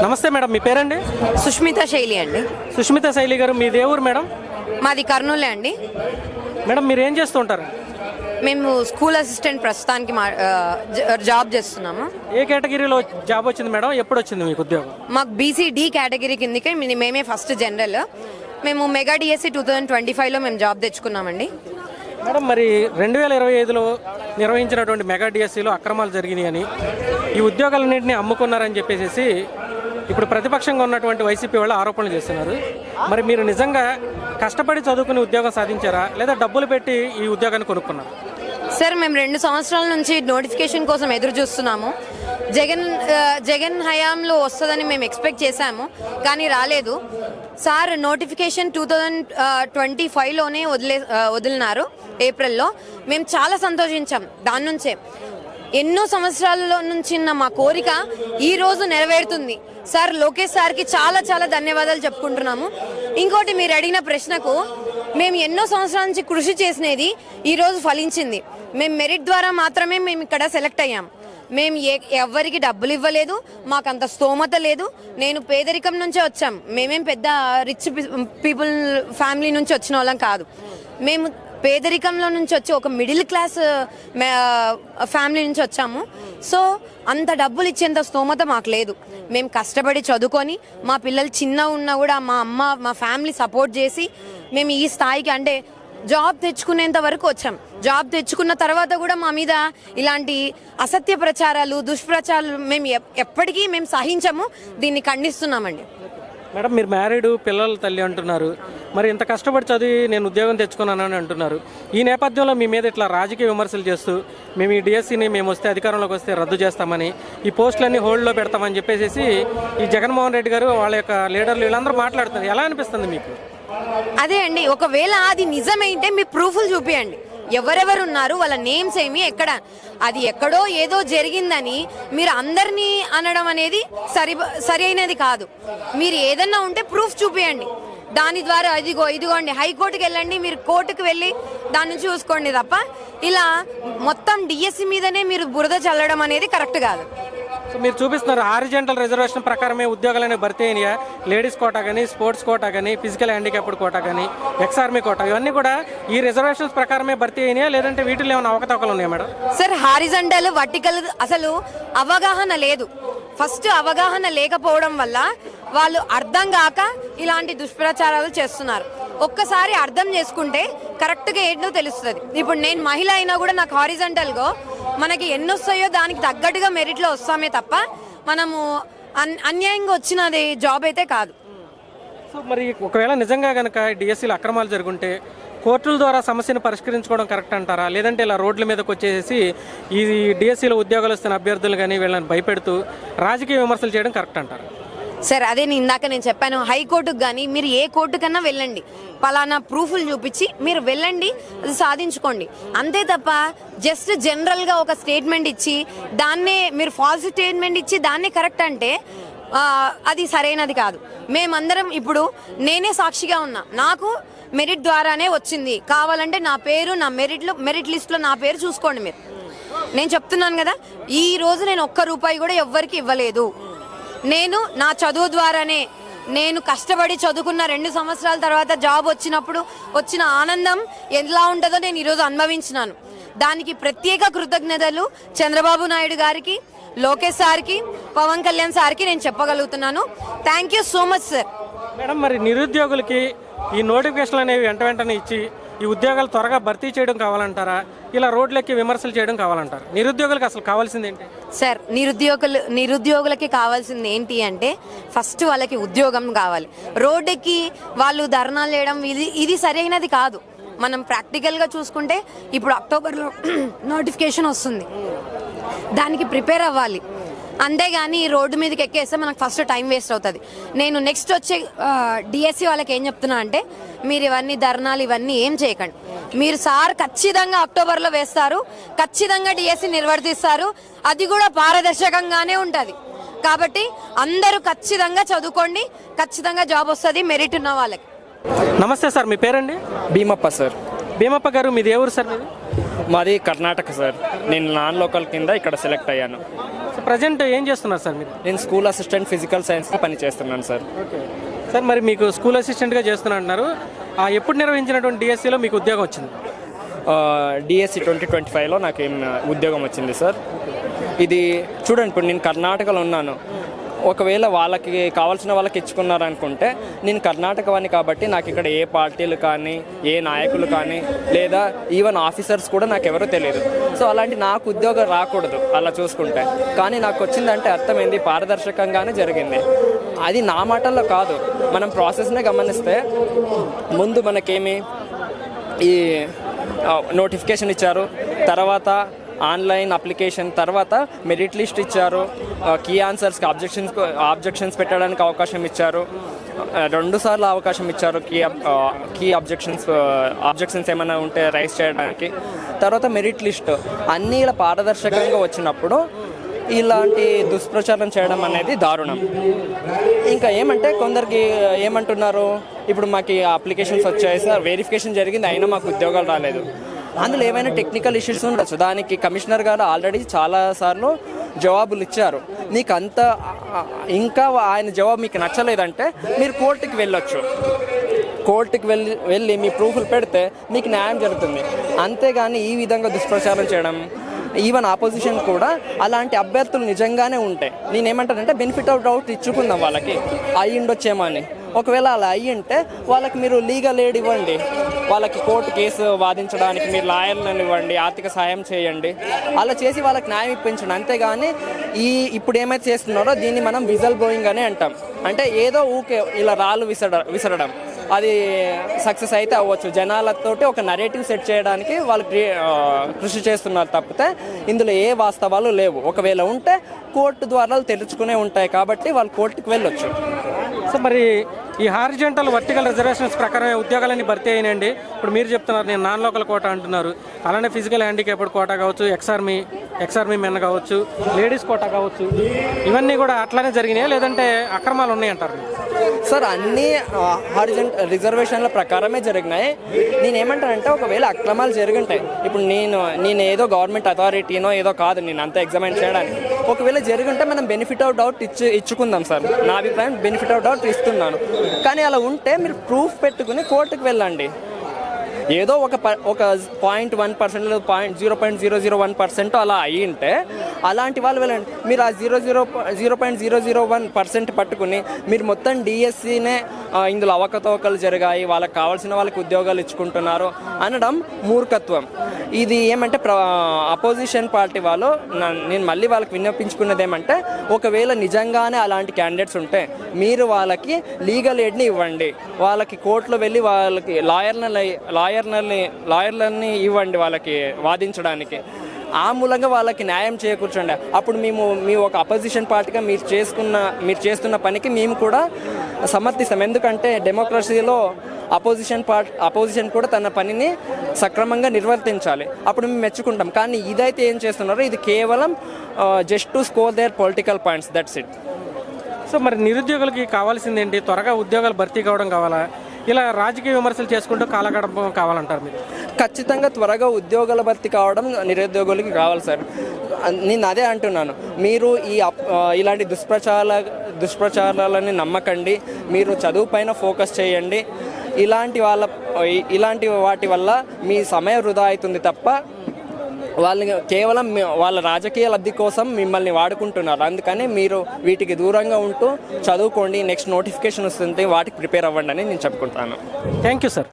నమస్తే మేడం, మీ పేరండి? సుష్మిత శైలి అండి. సుష్మిత శైలి గారు, మీది ఏ ఊరు మేడం? మాది కర్నూలే అండి. మేడం మీరు ఏం చేస్తూ ఉంటారు? మేము స్కూల్ అసిస్టెంట్ ప్రస్తుతానికి జాబ్ చేస్తున్నాము. ఏ కేటగిరీలో జాబ్ వచ్చింది మేడం? ఎప్పుడు వచ్చింది మీకు ఉద్యోగం? మాకు బీసీ-డి కేటగిరీ కిందకి మేమే ఫస్ట్ జనరల్. మేము మెగా డిఎస్సి 2025లో మేము జాబ్ తెచ్చుకున్నామండి. మేడం మరి 2025లో నిర్వహించినటువంటి మెగా డిఎస్సిలో అక్రమాలు జరిగినాయి అని, ఈ ఉద్యోగాలన్నింటినీ అమ్ముకున్నారని చెప్పేసి ఇప్పుడు ప్రతిపక్షంగా ఉన్నటువంటి వైసీపీ వాళ్ళు ఆరోపణలు చేస్తున్నారు. మరి మీరు నిజంగా కష్టపడి చదువుకుని ఉద్యోగం సాధించారా, లేదా డబ్బులు పెట్టి ఈ ఉద్యోగాన్ని కొనుక్కున్నారా? సార్, మేము 2 సంవత్సరాల నుంచి నోటిఫికేషన్ కోసం ఎదురు చూస్తున్నాము. జగన్ హయాంలో వస్తుందని మేము ఎక్స్పెక్ట్ చేశాము, కానీ రాలేదు. సార్ నోటిఫికేషన్ 2025లోనే వదిలినారు ఏప్రిల్లో. మేము చాలా సంతోషించాం. దాని నుంచే ఎన్నో సంవత్సరాల నుంచి మా కోరిక ఈ రోజు నెరవేరుతుంది. సార్ లోకేష్ సార్కి చాలా చాలా ధన్యవాదాలు చెప్పుకుంటున్నాము. ఇంకోటి, మీరు అడిగిన ప్రశ్నకు, మేము ఎన్నో సంవత్సరాల నుంచి కృషి చేసినది ఈరోజు ఫలించింది. మేము మెరిట్ ద్వారా మాత్రమే మేము ఇక్కడ సెలెక్ట్ అయ్యాం. మేము ఎవరికి డబ్బులు ఇవ్వలేదు, మాకంత స్తోమత లేదు. నేను పేదరికం నుంచే వచ్చాం. మేమేం పెద్ద రిచ్ పీపుల్ ఫ్యామిలీ నుంచి వచ్చిన వాళ్ళం కాదు. మేము పేదరికంలో నుంచి వచ్చి ఒక మిడిల్ క్లాస్ ఫ్యామిలీ నుంచి వచ్చాము. సో అంత డబ్బులు ఇచ్చేంత స్తోమత మాకు లేదు. మేము కష్టపడి చదువుకొని, మా పిల్లలు చిన్న ఉన్నా కూడా మా అమ్మ మా ఫ్యామిలీ సపోర్ట్ చేసి మేము ఈ స్థాయికి, అంటే జాబ్ తెచ్చుకునేంత వరకు వచ్చాం. జాబ్ తెచ్చుకున్న తర్వాత కూడా మా మీద ఇలాంటి అసత్య ప్రచారాలు, దుష్ప్రచారాలు మేము ఎప్పటికీ మేము సహించము. దీన్ని ఖండిస్తున్నామండి. మేడం మీరు మ్యారీడ్, పిల్లల తల్లి అంటున్నారు. మరి ఇంత కష్టపడి చదివి నేను ఉద్యోగం తెచ్చుకున్నానని అంటున్నారు. ఈ నేపథ్యంలో మీ మీద ఇట్లా రాజకీయ విమర్శలు చేస్తూ, మేము ఈ డిఎస్సిని మేము వస్తే అధికారంలోకి వస్తే రద్దు చేస్తామని, ఈ పోస్టులన్నీ హోల్డ్లో పెడతామని చెప్పేసి ఈ జగన్మోహన్ రెడ్డి గారు, వాళ్ళ యొక్క లీడర్లు వీళ్ళందరూ మాట్లాడుతున్నారు. ఎలా అనిపిస్తుంది మీకు? అదే అండి, ఒకవేళ అది నిజమైతే మీ ప్రూఫ్లు చూపియండి. ఎవరెవరు ఉన్నారు, వాళ్ళ నేమ్స్ ఏమి, ఎక్కడ. అది ఎక్కడో ఏదో జరిగిందని మీరు అందరినీ అనడం అనేది సరి అయినది కాదు. మీరు ఏదన్నా ఉంటే ప్రూఫ్ చూపియండి. దాని ద్వారా ఇదిగోండి హైకోర్టుకి వెళ్ళండి, మీరు కోర్టుకు వెళ్ళి దాన్ని చూసుకోండి తప్ప ఇలా మొత్తం డిఎస్సి మీదనే మీరు బురద చల్లడం అనేది కరెక్ట్ కాదు. సో మీరు చూపిస్తున్నారు హారిజంటల్ రిజర్వేషన్ ప్రకారమే ఉద్యోగాలనే భర్తీ అయినాయా? లేడీస్ కోటా కానీ, స్పోర్ట్స్ కోటా కానీ, ఫిజికల్ హ్యాండిక్యాప్డ్ కోటా కానీ, ఎక్స్ ఆర్మీ కోటా, ఇవన్నీ కూడా ఈ రిజర్వేషన్స్ ప్రకారమే భర్తీ అయినాయా, లేదంటే వీటిలో ఏమైనా అవకతవకలు ఉన్నాయా మేడం? సార్ హారిజంటల్, వర్టికల్ అసలు అవగాహన లేదు. ఫస్ట్ అవగాహన లేకపోవడం వల్ల వాళ్ళు అర్థం కాక ఇలాంటి దుష్ప్రచారాలు చేస్తున్నారు. ఒక్కసారి అర్థం చేసుకుంటే కరెక్ట్గా ఏంటో తెలుస్తుంది. ఇప్పుడు నేను మహిళ అయినా కూడా నాకు హారిజంటల్గా మనకి ఎన్నొస్తాయో దానికి తగ్గట్టుగా మెరిట్లో వస్తామే తప్ప మనము అన్యాయంగా వచ్చినది జాబ్ అయితే కాదు. సో మరి ఒకవేళ నిజంగా కనుక డిఎస్సీలో అక్రమాలు జరుగుంటే కోర్టుల ద్వారా సమస్యను పరిష్కరించుకోవడం కరెక్ట్ అంటారా, లేదంటే ఇలా రోడ్ల మీదకి వచ్చేసి ఈ డిఎస్సీలో ఉద్యోగాలు వస్తున్న అభ్యర్థులు కానీ వీళ్ళని భయపెడుతూ రాజకీయ విమర్శలు చేయడం కరెక్ట్ అంటారా? సార్ అదే ఇందాక నేను చెప్పాను, హైకోర్టుకు కానీ మీరు ఏ కోర్టు కన్నా వెళ్ళండి, పలానా ప్రూఫ్లు చూపించి మీరు వెళ్ళండి, అది సాధించుకోండి. అంతే తప్ప జస్ట్ జనరల్గా ఒక స్టేట్మెంట్ ఇచ్చి దాన్నే మీరు ఫాల్స్ స్టేట్మెంట్ ఇచ్చి దాన్నే కరెక్ట్ అంటే అది సరైనది కాదు. మేమందరం ఇప్పుడు నేనే సాక్షిగా ఉన్నా, నాకు మెరిట్ ద్వారానే వచ్చింది. కావాలంటే నా పేరు, నా మెరిట్ లిస్ట్లో నా పేరు చూసుకోండి మీరు. నేను చెప్తున్నాను కదా, ఈ రోజు నేను ₹1 కూడా ఎవ్వరికి ఇవ్వలేదు. నేను నా చదువు ద్వారానే, నేను కష్టపడి చదువుకున్న 2 సంవత్సరాల తర్వాత జాబ్ వచ్చినప్పుడు వచ్చిన ఆనందం ఎలా ఉంటుందో నేను ఈరోజు అనుభవించినాను. దానికి ప్రత్యేక కృతజ్ఞతలు చంద్రబాబు నాయుడు గారికి, లోకేష్ సార్కి, పవన్ కళ్యాణ్ సార్కి నేను చెప్పగలుగుతున్నాను. Thank you so much sir. Madam మరి నిరుద్యోగులకి ఈ నోటిఫికేషన్లు అనేవి వెంటనే ఇచ్చి ఈ ఉద్యోగాలు త్వరగా భర్తీ చేయడం కావాలంటారా, ఇలా రోడ్లెక్కి విమర్శలు చేయడం కావాలంటారా? నిరుద్యోగులకు అసలు కావాల్సింది ఏంటి సార్? నిరుద్యోగులకి కావాల్సింది ఏంటి అంటే ఫస్ట్ వాళ్ళకి ఉద్యోగం కావాలి. రోడ్డుకి వాళ్ళు ధర్నాలు చేయడం ఇది సరైనది కాదు. మనం ప్రాక్టికల్గా చూసుకుంటే ఇప్పుడు అక్టోబర్లో నోటిఫికేషన్ వస్తుంది, దానికి ప్రిపేర్ అవ్వాలి. అంతేగాని రోడ్డు మీదకి ఎక్కేస్తే మనకు ఫస్ట్ టైం వేస్ట్ అవుతుంది. నేను నెక్స్ట్ వచ్చే డిఎస్సి వాళ్ళకి ఏం చెప్తున్నా అంటే, మీరు ఇవన్నీ ధర్నాలు ఇవన్నీ ఏం చేయకండి. మీరు సార్ ఖచ్చితంగా అక్టోబర్లో వేస్తారు, ఖచ్చితంగా డిఎస్సి నిర్వర్తిస్తారు, అది కూడా పారదర్శకంగానే ఉంటుంది. కాబట్టి అందరూ ఖచ్చితంగా చదువుకోండి, ఖచ్చితంగా జాబ్ వస్తుంది మెరిట్ ఉన్న వాళ్ళకి. నమస్తే సార్, మీ పేరండి? భీమప్ప సార్. భీమప్ప గారు, మీది ఏ ఊరు సార్? మాది కర్ణాటక సార్. నేను నాన్ లోకల్ కింద ఇక్కడ సెలెక్ట్ అయ్యాను. ప్రజెంట్ ఏం చేస్తున్నారు సార్ మీరు? నేను స్కూల్ అసిస్టెంట్ ఫిజికల్ సైన్స్ పని చేస్తున్నాను సార్. ఓకే సార్, మరి మీకు స్కూల్ అసిస్టెంట్గా చేస్తున్నా అంటున్నారు. ఎప్పుడు నిర్వహించినటువంటి డిఎస్సిలో మీకు ఉద్యోగం వచ్చింది? డిఎస్సి 2025లో నాకు ఉద్యోగం వచ్చింది సార్. ఇది చూడండి, ఇప్పుడు నేను కర్ణాటకలో ఉన్నాను. ఒకవేళ వాళ్ళకి కావాల్సిన వాళ్ళకి ఇచ్చుకున్నారనుకుంటే, నేను కర్ణాటక వాడిని కాబట్టి నాకు ఇక్కడ ఏ పార్టీలు కానీ ఏ నాయకులు కానీ లేదా ఈవెన్ ఆఫీసర్స్ కూడా నాకు ఎవరో తెలియదు. సో అలాంటి నాకు ఉద్యోగం రాకూడదు అలా చూసుకుంటే. కానీ నాకు వచ్చిందంటే అర్థమైంది, పారదర్శకంగానే జరిగింది. అది నా మాటల్లో కాదు, మనం ప్రాసెస్నే గమనిస్తే ముందు మనకేమి ఈ నోటిఫికేషన్ ఇచ్చారు, తర్వాత ఆన్లైన్ అప్లికేషన్, తర్వాత మెరిట్ లిస్ట్ ఇచ్చారు, కీ ఆన్సర్స్కి ఆబ్జెక్షన్స్ పెట్టడానికి అవకాశం ఇచ్చారు, 2 సార్లు అవకాశం ఇచ్చారు కీ ఆబ్జెక్షన్స్ ఏమైనా ఉంటే రైజ్ చేయడానికి, తర్వాత మెరిట్ లిస్ట్. అన్నీ ఇలా పారదర్శకంగా వచ్చినప్పుడు ఇలాంటి దుష్ప్రచారం చేయడం అనేది దారుణం. ఇంకా ఏమంటే కొందరికి ఏమంటున్నారు, ఇప్పుడు మాకు అప్లికేషన్స్ వచ్చాయి సార్, వెరిఫికేషన్ జరిగింది, అయినా మాకు ఉద్యోగాలు రాలేదు. అందులో ఏమైనా టెక్నికల్ ఇష్యూస్ ఉండొచ్చు. దానికి కమిషనర్ గారు ఆల్రెడీ చాలాసార్లు జవాబులు ఇచ్చారు. మీకు ఇంకా ఆయన జవాబు మీకు నచ్చలేదంటే మీరు కోర్టుకి వెళ్ళొచ్చు. కోర్టుకి వెళ్ళి మీ ప్రూఫ్లు పెడితే మీకు న్యాయం జరుగుతుంది. అంతేగాని ఈ విధంగా దుష్ప్రచారం చేయడం, ఈవెన్ ఆపోజిషన్ కూడా అలాంటి అభ్యర్థులు నిజంగానే ఉంటాయి. నేనేమంటానంటే బెనిఫిట్ ఆఫ్ డౌట్ ఇచ్చుకుందాం, వాళ్ళకి అయ్యి ఉండొచ్చేమో అని. ఒకవేళ అలా అయ్యి ఉంటే వాళ్ళకి మీరు లీగల్ ఎయిడ్ ఇవ్వండి, వాళ్ళకి కోర్టు కేసు వాదించడానికి మీరు లాయర్లను ఇవ్వండి, ఆర్థిక సాయం చేయండి. అలా చేసి వాళ్ళకి న్యాయం ఇప్పించండి. అంతేగాని ఇప్పుడు ఏమైతే చేస్తున్నారో దీన్ని మనం విజల్ బ్లోయింగ్ అనే అంటాం. అంటే ఏదో ఊకే ఇలా రాళ్ళు విసరడం, అది సక్సెస్ అయితే అవ్వచ్చు. జనాలతోటి ఒక నరేటివ్ సెట్ చేయడానికి వాళ్ళు కృషి చేస్తున్నారు తప్పితే ఇందులో ఏ వాస్తవాలు లేవు. ఒకవేళ ఉంటే కోర్టు ద్వారాలు తెరుచుకునే ఉంటాయి కాబట్టి వాళ్ళు కోర్టుకు వెళ్ళొచ్చు. సో మరి ఈ హారిజెంటల్ వర్టికల్ రిజర్వేషన్స్ ప్రకారం ఉద్యోగాలన్నీ భర్తీ అయినాయండి. ఇప్పుడు మీరు చెప్తున్నారు నేను నాన్ లోకల్ కోటా అంటున్నారు. అలానే ఫిజికల్ హ్యాండిక్యాప్డ్ కోటా కావచ్చు, ఎక్స్ఆర్మీ మెన్ కావచ్చు, లేడీస్ కోటా కావచ్చు, ఇవన్నీ కూడా అట్లానే జరిగినాయా లేదంటే అక్రమాలు ఉన్నాయంటారు? సార్ అన్నీ రిజర్వేషన్ల ప్రకారమే జరిగినాయి. నేనేమంటానంటే ఒకవేళ అక్రమాలు జరుగుంటాయి, ఇప్పుడు నేను ఏదో గవర్నమెంట్ అథారిటీనో ఏదో కాదు నేను అంతా ఎగ్జామిన్ చేయడానికి. ఒకవేళ జరుగుంటే మనం బెనిఫిట్ ఆఫ్ డౌట్ ఇచ్చుకుందాం సార్. నా అభిప్రాయం బెనిఫిట్ ఆఫ్ డౌట్ ఇస్తున్నాను. కానీ అలా ఉంటే మీరు ప్రూఫ్ పెట్టుకుని కోర్టుకు వెళ్ళండి. ఏదో ఒక 0.1% 0.001% అలా అయ్యి ఉంటే అలాంటి వాళ్ళు వెళ్ళండి. మీరు ఆ 0.001% పట్టుకుని మీరు మొత్తం డిఎస్సినే ఇందులో అవకతవకలు జరిగాయి, వాళ్ళకి కావాల్సిన వాళ్ళకి ఉద్యోగాలు ఇచ్చుకుంటున్నారు అనడం మూర్ఖత్వం. ఇది ఏమంటే అపోజిషన్ పార్టీ వాళ్ళు, నేను మళ్ళీ వాళ్ళకి విన్నపించుకున్నది ఏమంటే ఒకవేళ నిజంగానే అలాంటి క్యాండిడేట్స్ ఉంటే మీరు వాళ్ళకి లీగల్ ఎయిడ్ని ఇవ్వండి. వాళ్ళకి కోర్టులో వెళ్ళి వాళ్ళకి లాయర్లని ఇవ్వండి వాళ్ళకి వాదించడానికి. ఆ మూలంగా వాళ్ళకి న్యాయం చేకూర్చండి. అప్పుడు మీ ఒక అపోజిషన్ పార్టీగా మీరు చేస్తున్న పనికి మేము కూడా సమర్థిస్తాం. ఎందుకంటే డెమోక్రసీలో అపోజిషన్ కూడా తన పనిని సక్రమంగా నిర్వర్తించాలి. అప్పుడు మేము మెచ్చుకుంటాం. కానీ ఇదైతే ఏం చేస్తున్నారో ఇది కేవలం just to score there political points, that's it. So మరి నిరుద్యోగులకి కావాల్సింది ఏంటి? త్వరగా ఉద్యోగాలు భర్తీ కావడం కావాలా, ఇలా రాజకీయ విమర్శలు చేసుకుంటూ కాలగడపం కావాలంటారు మీరు? ఖచ్చితంగా త్వరగా ఉద్యోగాల భర్తీ కావడం నిరుద్యోగులకి కావాలి సార్. నేను అదే అంటున్నాను. మీరు ఇలాంటి దుష్ప్రచారాలని నమ్మకండి. మీరు చదువు పైన ఫోకస్ చేయండి. ఇలాంటి వాటి వల్ల మీ సమయం వృధా అవుతుంది తప్ప వాళ్ళు కేవలం వాళ్ళ రాజకీయ లబ్ధి కోసం మిమ్మల్ని వాడుకుంటున్నారు. అందుకని మీరు వీటికి దూరంగా ఉంటూ చదువుకోండి. నెక్స్ట్ నోటిఫికేషన్ వస్తుంది, వాటికి ప్రిపేర్ అవ్వండి అని నేను చెప్పుకుంటాను. Thank you sir.